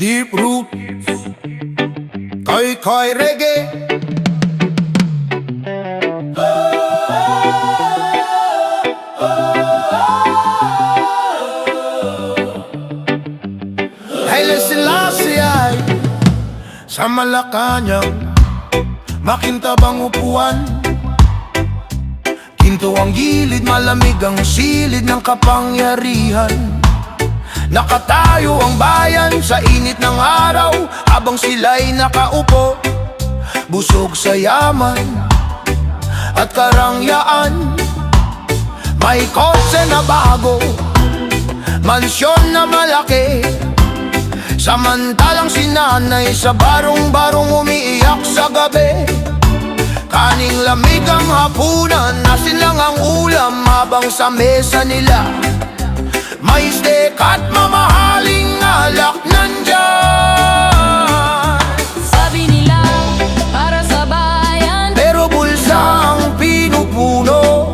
Deep roots, kay reggae. Haile Selassie ay sa Malacanang, makintabang upuan. Ginto ang gilid, malamig ang silid ng kapangyarihan. Nakatayo ang bayan sa init ng araw, habang sila'y nakaupo, busog sa yaman at karangyaan. May kotse na bago, mansyon na malaki, samantalang si nanay sa barong-barong umiiyak sa gabi. Kaning lamig ang hapunan, asin lang ang ulam, habang sa mesa nila may steak at mamahaling alak nandyan. Sabi nila, para sa bayan, pero bulsa ang pinupuno.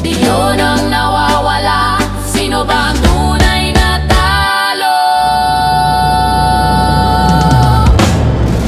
di yun ang nawawala. Sino ba ang tunay na talo?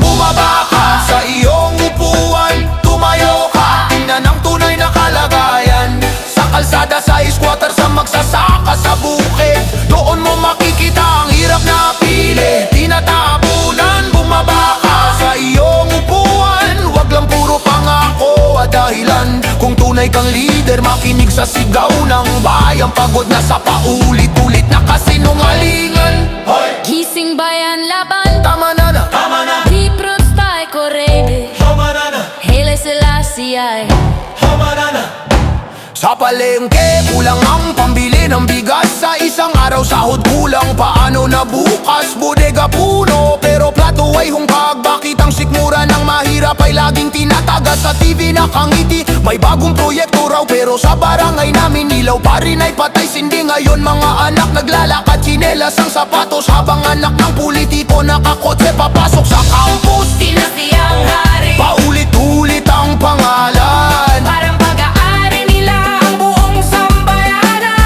Bumaba ka sa iyong upuan, tumayo ka, tingnan ang tunay na kalagayan. Sa kalsada, sa squatter, sa magsasaka sa bukid, doon mo makikita ang hirap na pili. Tinatabunan, bumaba ka sa iyong upuan, wag lang puro pangako at dahilan. Kung tunay kang leader, makinig sa sigaw ng bayan. Pagod na sa paulit-ulit na kasinungalingan. Hoy! Gising bayan laban, Tama na na, tama na, deep roots tayo korede. tama na na, Haile Selassie ay tama na na. Sa palengke, kulang ang pambili ng bigas. Sa isang araw, sahod kulang. Paano na bukas? Bodega puno, pero plato ay hungkag. Bakit ang sikmura ng mahirap ay laging tinatagas? Sa TV nakangiti, may bagong proyekto raw, pero sa barangay namin ilaw pa rin ay patay sindi. Ngayon mga anak naglalakad, tsinelas ang sapatos, habang anak ng politiko nakakotse papasok sa campus. dinastiyang hari, Paulit-ulit ang pangalan, parang pag-aari nila ang buong sambayanan.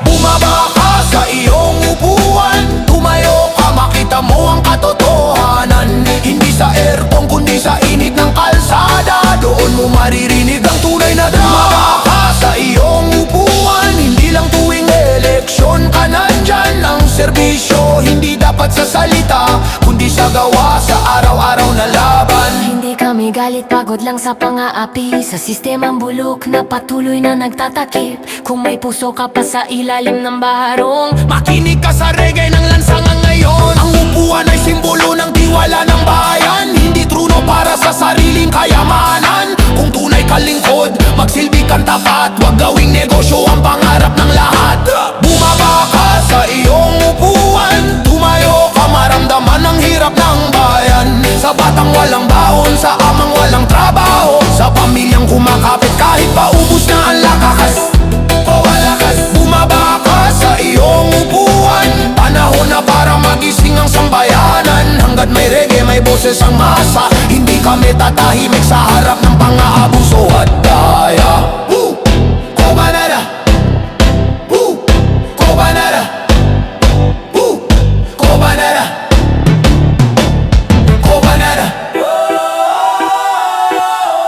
Bumaba ka sa iyong upuan, tumayo ka, makita mo ang katotohanan. Hindi sa aircon kundi sa init ng kalsada, doon mo maririnig ang tunay na drama. Bumaba ka sa iyong upuan, hindi lang tuwing eleksyon ka nandyan. Ang serbisyo hindi dapat sa salita, kundi sa gawa, sa araw-araw na laban. Hindi kami galit, pagod lang sa pang-aapi, sa sistemang bulok na patuloy na nagtatakip. Kung may puso ka pa sa ilalim ng baharong, Makinig ka sa reggae ng lansangan ngayon. Ang upuan ay simbolo ng tiwala ng bayan, hindi trono para sa sariling kayamanan. Kung tunay ka lingkod, magsilbi kang tapat, wag gawing negosyo ang pangarap ng lahat. Bumaba ka sa iyong upuan, tumayo ka, maramdaman ang hirap ng bayan. Sa batang walang baon, sa amang walang trabaho, sa pamilyang kumakapit kahit paubos na ang lakas. Bumaba ka sa iyong upuan, panahon na para magising ang sambayanan. Hanggat may reggae, may boses ang masa, hindi kami tatahimik sa harap ng pang-aabuso at daya. Kobanada, Kobanada, Kobanada, Kobanada.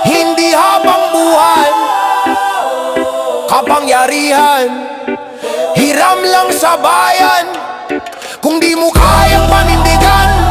Hindi habang buhay, kapangyarihan, hiram lang sa bayan. Kung di mo kayang panindigan,